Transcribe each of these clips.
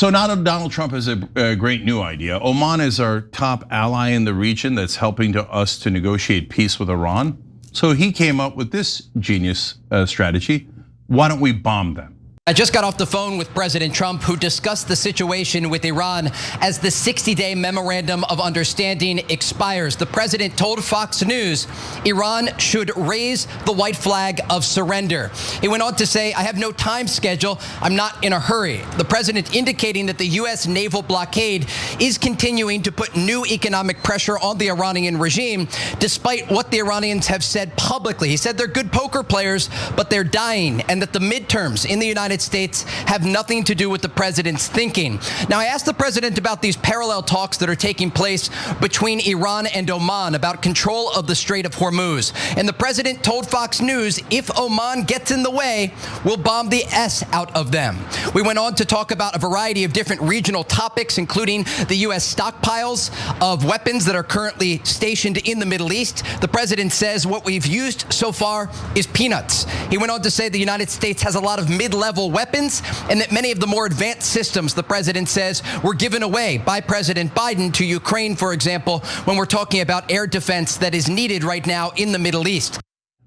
So now that Donald Trump has a great new idea, Oman is our top ally in the region that's helping us to negotiate peace with Iran. So he came up with this genius strategy. Why don't we bomb them? I just got off the phone with President Trump, who discussed the situation with Iran as the 60-day memorandum of understanding expires. The president told Fox News Iran should raise the white flag of surrender. He went on to say, I have no time schedule. I'm not in a hurry. The president indicating that the U.S. naval blockade is continuing to put new economic pressure on the Iranian regime, despite what the Iranians have said publicly. He said they're good poker players, but they're dying, and that the midterms in the United States have nothing to do with the president's thinking. Now, I asked the president about these parallel talks that are taking place between Iran and Oman about control of the Strait of Hormuz. And the president told Fox News, if Oman gets in the way, we'll bomb the S out of them. We went on to talk about a variety of different regional topics, including the U.S. stockpiles of weapons that are currently stationed in the Middle East. The president says what we've used so far is peanuts. He went on to say the United States has a lot of mid-level weapons, and that many of the more advanced systems, the president says, were given away by President Biden to Ukraine, for example, when we're talking about air defense that is needed right now in the Middle East.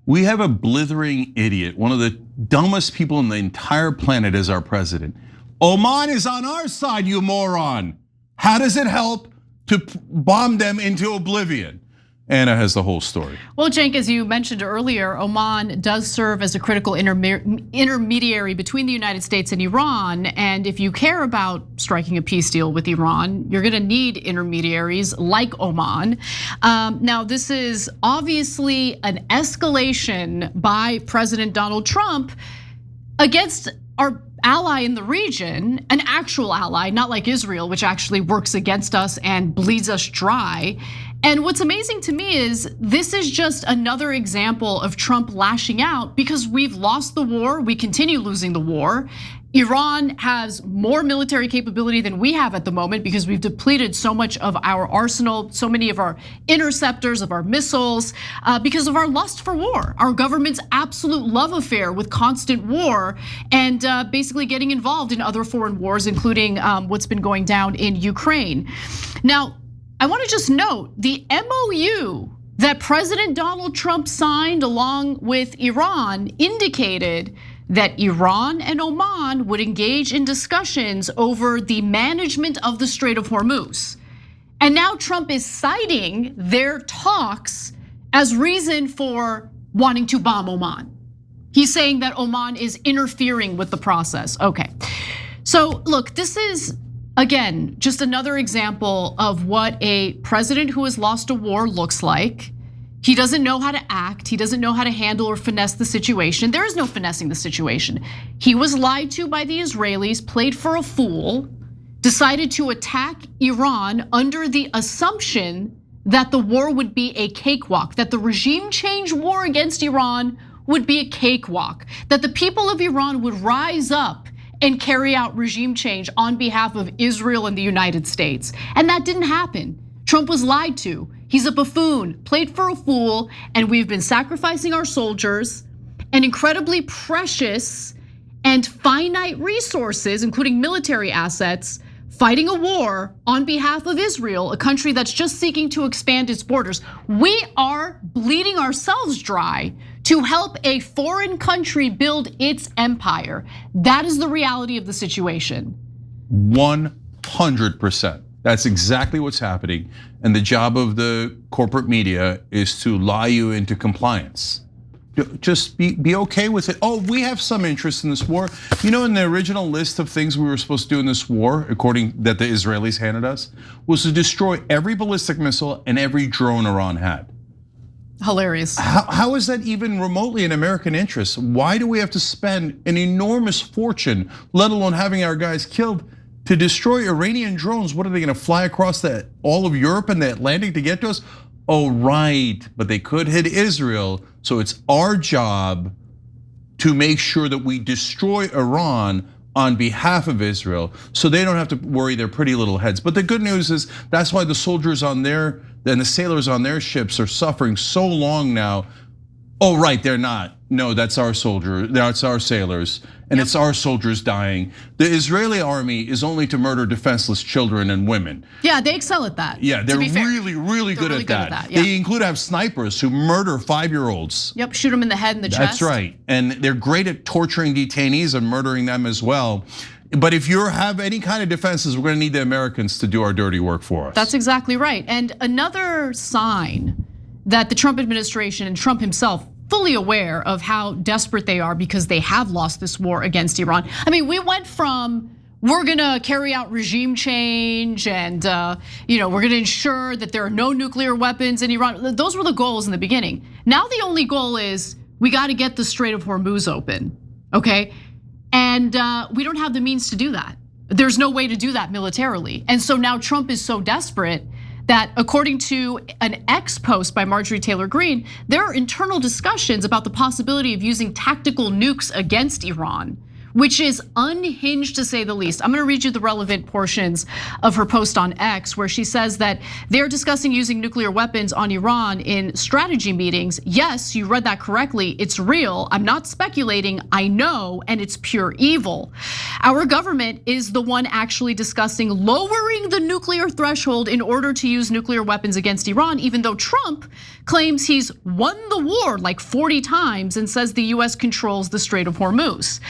We have a blithering idiot, one of the dumbest people on the entire planet as our president. Oman is on our side, you moron. How does it help to bomb them into oblivion? Anna has the whole story. Well, Cenk, as you mentioned earlier, Oman does serve as a critical intermediary between the United States and Iran. And if you care about striking a peace deal with Iran, you're going to need intermediaries like Oman. Now, this is obviously an escalation by President Donald Trump against our ally in the region, an actual ally, not like Israel, which actually works against us and bleeds us dry. And what's amazing to me is this is just another example of Trump lashing out because we've lost the war, we continue losing the war. Iran has more military capability than we have at the moment because we've depleted so much of our arsenal, so many of our interceptors, of our missiles, because of our lust for war, our government's absolute love affair with constant war and basically getting involved in other foreign wars, including what's been going down in Ukraine. Now, I want to just note the M.O.U. that President Donald Trump signed along with Iran indicated that Iran and Oman would engage in discussions over the management of the Strait of Hormuz. And now Trump is citing their talks as reason for wanting to bomb Oman. He's saying that Oman is interfering with the process. Okay, so look, this is, again, just another example of what a president who has lost a war looks like. He doesn't know how to act. He doesn't know how to handle or finesse the situation. There is no finessing the situation. He was lied to by the Israelis, played for a fool, decided to attack Iran under the assumption that the war would be a cakewalk, that the regime change war against Iran would be a cakewalk, that the people of Iran would rise up and carry out regime change on behalf of Israel and the United States. And that didn't happen. Trump was lied to. He's a buffoon, played for a fool, and we've been sacrificing our soldiers and incredibly precious and finite resources, including military assets, fighting a war on behalf of Israel, a country that's just seeking to expand its borders. We are bleeding ourselves dry to help a foreign country build its empire. That is the reality of the situation. 100%. That's exactly what's happening. And the job of the corporate media is to lie you into compliance. Just be okay with it. Oh, we have some interest in this war. You know, in the original list of things we were supposed to do in this war, according that the Israelis handed us, was to destroy every ballistic missile and every drone Iran had. Hilarious. How is that even remotely in American interest? Why do we have to spend an enormous fortune, let alone having our guys killed, to destroy Iranian drones? What are they going to fly across all of Europe and the Atlantic to get to us? Oh, right, but they could hit Israel. So it's our job to make sure that we destroy Iran on behalf of Israel so they don't have to worry their pretty little heads. But the good news is that's why the soldiers on their and the sailors on their ships are suffering so long now. Oh, right, they're not no, that's our soldier, that's our sailors, and it's our soldiers dying. The Israeli army is only to murder defenseless children and women. Yeah, they excel at that. Yeah, they're really good at that. Yeah. They include have snipers who murder 5-year-olds. Yep, shoot them in the head and the chest. That's right, and they're great at torturing detainees and murdering them as well. But if you have any kind of defenses, we're gonna need the Americans to do our dirty work for us. That's exactly right. And another sign that the Trump administration and Trump himself fully aware of how desperate they are because they have lost this war against Iran. I mean, we went from we're gonna carry out regime change and we're gonna ensure that there are no nuclear weapons in Iran. Those were the goals in the beginning. Now the only goal is we gotta get the Strait of Hormuz open, okay? And we don't have the means to do that. There's no way to do that militarily. And so now Trump is so desperate that according to an X post by Marjorie Taylor Greene, there are internal discussions about the possibility of using tactical nukes against Iran, which is unhinged to say the least. I'm gonna read you the relevant portions of her post on X where she says that they're discussing using nuclear weapons on Iran in strategy meetings. Yes, you read that correctly, it's real. I'm not speculating, I know, and it's pure evil. Our government is the one actually discussing lowering the nuclear threshold in order to use nuclear weapons against Iran, even though Trump claims he's won the war like 40 times and says the US controls the Strait of Hormuz.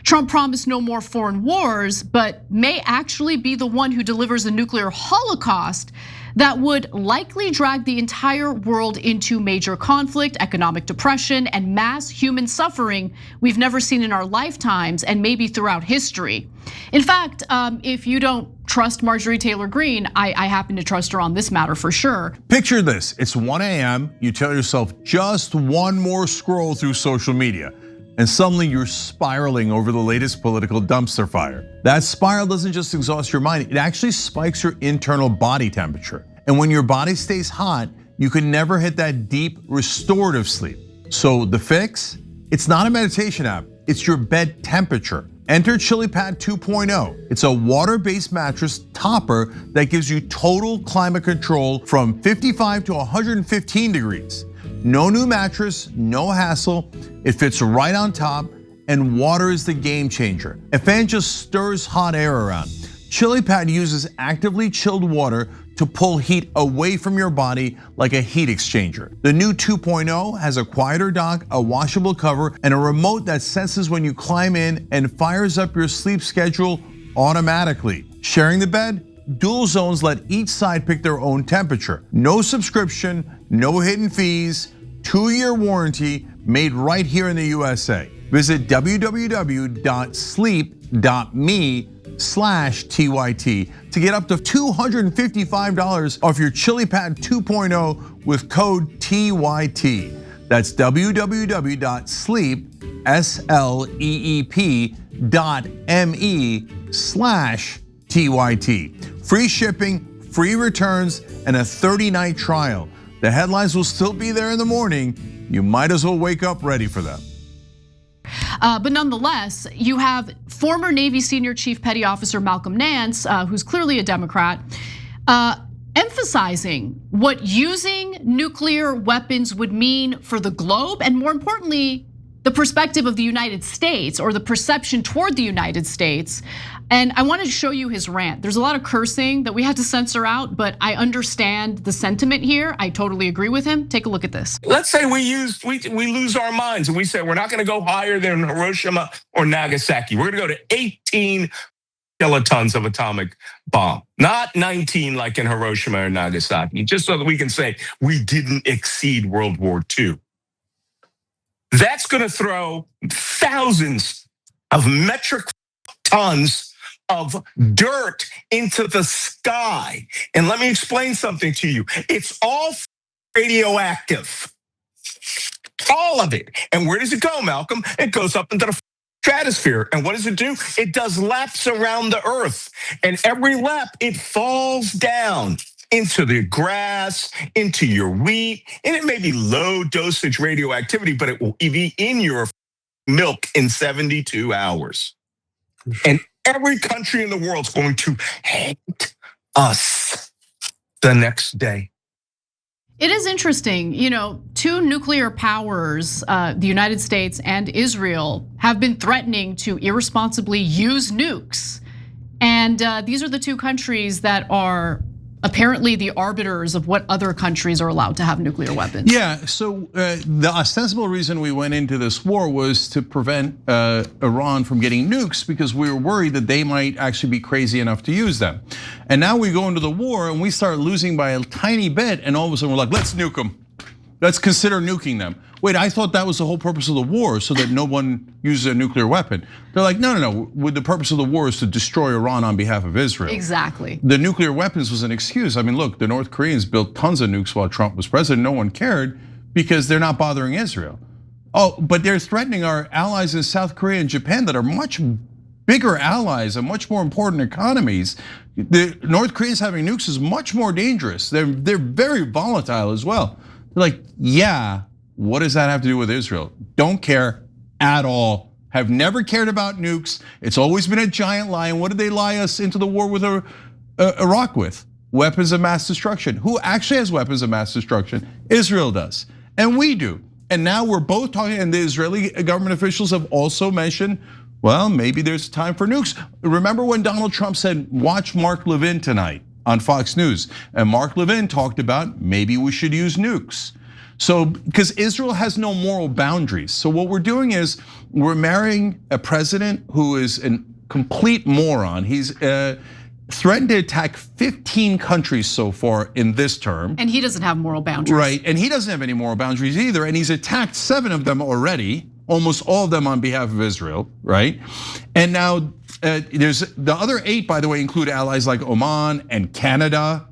Trump promised no more foreign wars, but may actually be the one who delivers a nuclear holocaust that would likely drag the entire world into major conflict, economic depression, and mass human suffering we've never seen in our lifetimes and maybe throughout history. In fact, if you don't trust Marjorie Taylor Greene, I happen to trust her on this matter for sure. Picture this, it's 1 a.m., you tell yourself just one more scroll through social media, and suddenly you're spiraling over the latest political dumpster fire. That spiral doesn't just exhaust your mind, it actually spikes your internal body temperature. And when your body stays hot, you can never hit that deep restorative sleep. So the fix? It's not a meditation app, it's your bed temperature. Enter ChiliPad 2.0. It's a water-based mattress topper that gives you total climate control from 55 to 115 degrees. No new mattress, no hassle. It fits right on top, and water is the game changer. A fan just stirs hot air around. ChiliPad uses actively chilled water to pull heat away from your body like a heat exchanger. The new 2.0 has a quieter dock, a washable cover, and a remote that senses when you climb in and fires up your sleep schedule automatically. Sharing the bed? Dual zones let each side pick their own temperature. No subscription, no hidden fees, 2-year warranty, made right here in the USA. Visit www.sleep.me/TYT to get up to $255 off your ChiliPad 2.0 with code TYT. That's www.sleep.me/TYT. Free shipping, free returns, and a 30-night trial. The headlines will still be there in the morning. You might as well wake up ready for them. But nonetheless, you have former Navy Senior Chief Petty Officer Malcolm Nance, who's clearly a Democrat, emphasizing what using nuclear weapons would mean for the globe, and more importantly, the perspective of the United States or the perception toward the United States. And I wanted to show you his rant. There's a lot of cursing that we had to censor out, but I understand the sentiment here. I totally agree with him. Take a look at this. Let's say we lose our minds and we say we're not gonna go higher than Hiroshima or Nagasaki. We're gonna go to 18 kilotons of atomic bomb, not 19 like in Hiroshima or Nagasaki, just so that we can say we didn't exceed World War II. That's gonna throw thousands of metric tons of dirt into the sky. And let me explain something to you. It's all radioactive. All of it. And where does it go, Malcolm? It goes up into the stratosphere. And what does it do? It does laps around the earth. And every lap, it falls down into the grass, into your wheat. And it may be low dosage radioactivity, but it will be in your milk in 72 hours. And every country in the world is going to hate us the next day. It is interesting, two nuclear powers, the United States and Israel, have been threatening to irresponsibly use nukes. And these are the two countries that are apparently the arbiters of what other countries are allowed to have nuclear weapons. Yeah, so the ostensible reason we went into this war was to prevent Iran from getting nukes because we were worried that they might actually be crazy enough to use them. And now we go into the war and we start losing by a tiny bit, and all of a sudden we're like, let's nuke them. Let's consider nuking them. Wait, I thought that was the whole purpose of the war, so that no one uses a nuclear weapon. They're like, no. The purpose of the war is to destroy Iran on behalf of Israel. Exactly. The nuclear weapons was an excuse. I mean, look, the North Koreans built tons of nukes while Trump was president. No one cared because they're not bothering Israel. Oh, but they're threatening our allies in South Korea and Japan that are much bigger allies and much more important economies. The North Koreans having nukes is much more dangerous. They're very volatile as well. They're like, yeah, what does that have to do with Israel? Don't care at all. Have never cared about nukes. It's always been a giant lie. And what did they lie us into the war with Iraq with? Weapons of mass destruction. Who actually has weapons of mass destruction? Israel does, and we do. And now we're both talking, and the Israeli government officials have also mentioned, well, maybe there's time for nukes. Remember when Donald Trump said, watch Mark Levin tonight on Fox News, and Mark Levin talked about maybe we should use nukes. So, because Israel has no moral boundaries. So what we're doing is we're marrying a president who is a complete moron. He's threatened to attack 15 countries so far in this term. And he doesn't have moral boundaries. Right, and he doesn't have any moral boundaries either, and he's attacked 7 of them already, almost all of them on behalf of Israel, right? And now there's the other 8, by the way, include allies like Oman and Canada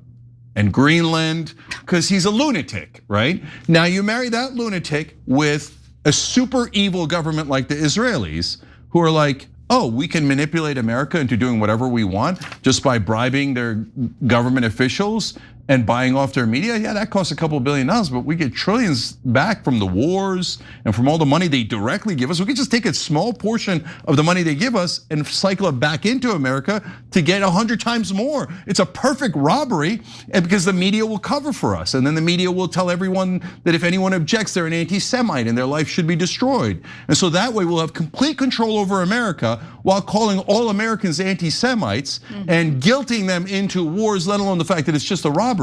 and Greenland, because he's a lunatic, right? Now you marry that lunatic with a super evil government like the Israelis, who are like, oh, we can manipulate America into doing whatever we want just by bribing their government officials and buying off their media. Yeah, that costs a couple $2 billion, but we get trillions back from the wars and from all the money they directly give us. We could just take a small portion of the money they give us and cycle it back into America to get 100 times more. It's a perfect robbery, and because the media will cover for us. And then the media will tell everyone that if anyone objects, they're an anti-Semite and their life should be destroyed. And so that way we'll have complete control over America while calling all Americans anti-Semites and guilting them into wars, let alone the fact that it's just a robbery.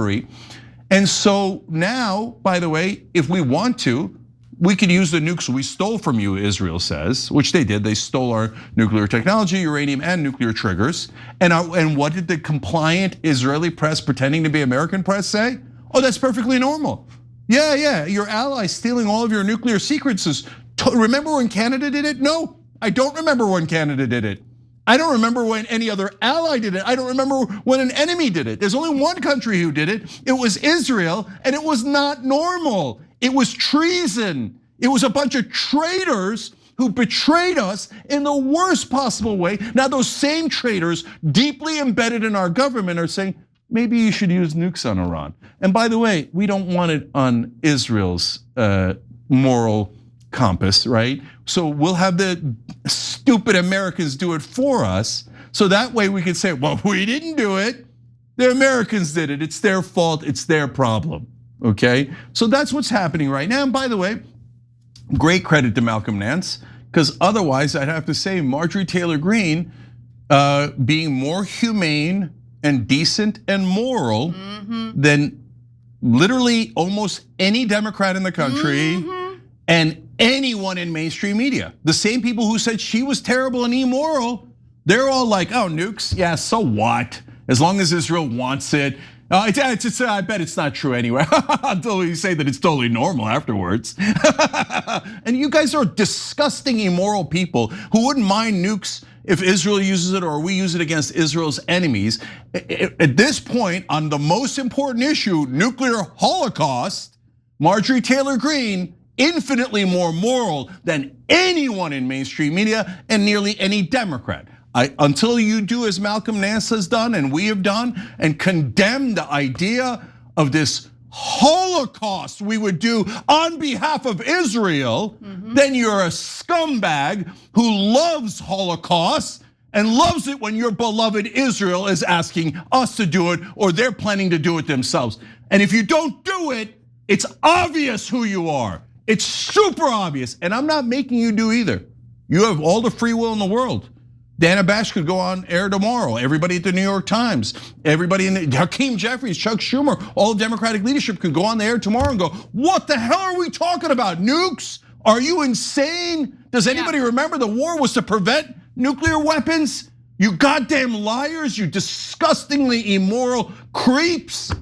And so now, by the way, if we want to, we could use the nukes we stole from you, Israel says, which they did. They stole our nuclear technology, uranium, and nuclear triggers. And what did the compliant Israeli press pretending to be American press say? Oh, that's perfectly normal. Yeah, your ally stealing all of your nuclear secrets remember when Canada did it? No, I don't remember when Canada did it. I don't remember when any other ally did it. I don't remember when an enemy did it. There's only one country who did it. It was Israel, and it was not normal. It was treason. It was a bunch of traitors who betrayed us in the worst possible way. Now those same traitors, deeply embedded in our government, are saying, maybe you should use nukes on Iran. And by the way, we don't want it on Israel's moral compass, right? So we'll have the stupid Americans do it for us. So that way we can say, well, we didn't do it. The Americans did it. It's their fault. It's their problem, okay? So that's what's happening right now. And by the way, great credit to Malcolm Nance, because otherwise I'd have to say Marjorie Taylor Greene being more humane and decent and moral than literally almost any Democrat in the country and anyone in mainstream media. The same people who said she was terrible and immoral, they're all like, oh, nukes, yeah, so what? As long as Israel wants it. I bet it's not true anyway, until you say that it's totally normal afterwards. And you guys are disgusting, immoral people who wouldn't mind nukes if Israel uses it or we use it against Israel's enemies. At this point, on the most important issue, nuclear holocaust, Marjorie Taylor Greene, infinitely more moral than anyone in mainstream media and nearly any Democrat. Until you do as Malcolm Nance has done and we have done and condemn the idea of this Holocaust we would do on behalf of Israel, then you're a scumbag who loves Holocaust and loves it when your beloved Israel is asking us to do it or they're planning to do it themselves. And if you don't do it, It's obvious who you are. It's super obvious, and I'm not making you do either. You have all the free will in the world. Dana Bash could go on air tomorrow. Everybody at the New York Times, everybody in Hakeem Jeffries, Chuck Schumer, all Democratic leadership could go on the air tomorrow and go, what the hell are we talking about? Nukes? Are you insane? Does anybody remember the war was to prevent nuclear weapons? You goddamn liars, you disgustingly immoral creeps.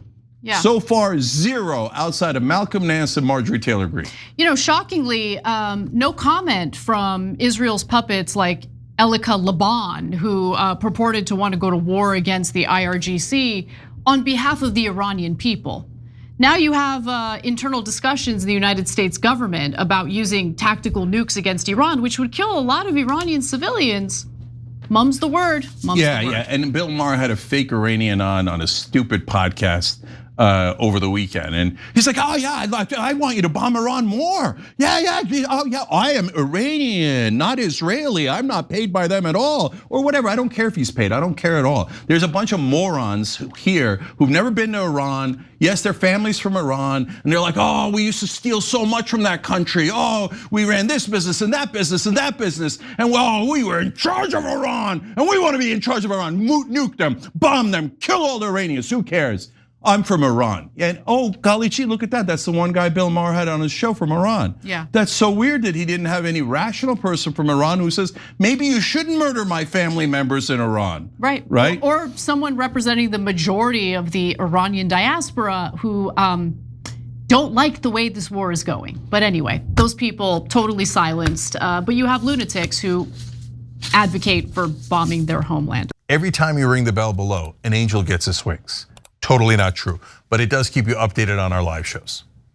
Yeah. So far, zero outside of Malcolm Nance and Marjorie Taylor Greene. You know, shockingly, no comment from Israel's puppets like Elika Laban, who purported to want to go to war against the IRGC on behalf of the Iranian people. Now you have internal discussions in the United States government about using tactical nukes against Iran, which would kill a lot of Iranian civilians. Mum's the word. Mum's the word. Yeah. And Bill Maher had a fake Iranian on a stupid podcast over the weekend, and he's like, "Oh yeah, I want you to bomb Iran more." Yeah. Oh yeah, I am Iranian, not Israeli. I'm not paid by them at all, or whatever. I don't care if he's paid. I don't care at all. There's a bunch of morons here who've never been to Iran. Yes, their families from Iran, and they're like, "Oh, we used to steal so much from that country. Oh, we ran this business and that business and that business, and well, we were in charge of Iran, and we want to be in charge of Iran. Nuke them, bomb them, kill all the Iranians. Who cares? I'm from Iran." And oh, golly gee, look at that. That's the one guy Bill Maher had on his show from Iran. Yeah. That's so weird that he didn't have any rational person from Iran who says, maybe you shouldn't murder my family members in Iran. Right. Right. Or someone representing the majority of the Iranian diaspora who don't like the way this war is going. But anyway, those people totally silenced. But you have lunatics who advocate for bombing their homeland. Every time you ring the bell below, an angel gets his wings. Totally not true, but it does keep you updated on our live shows.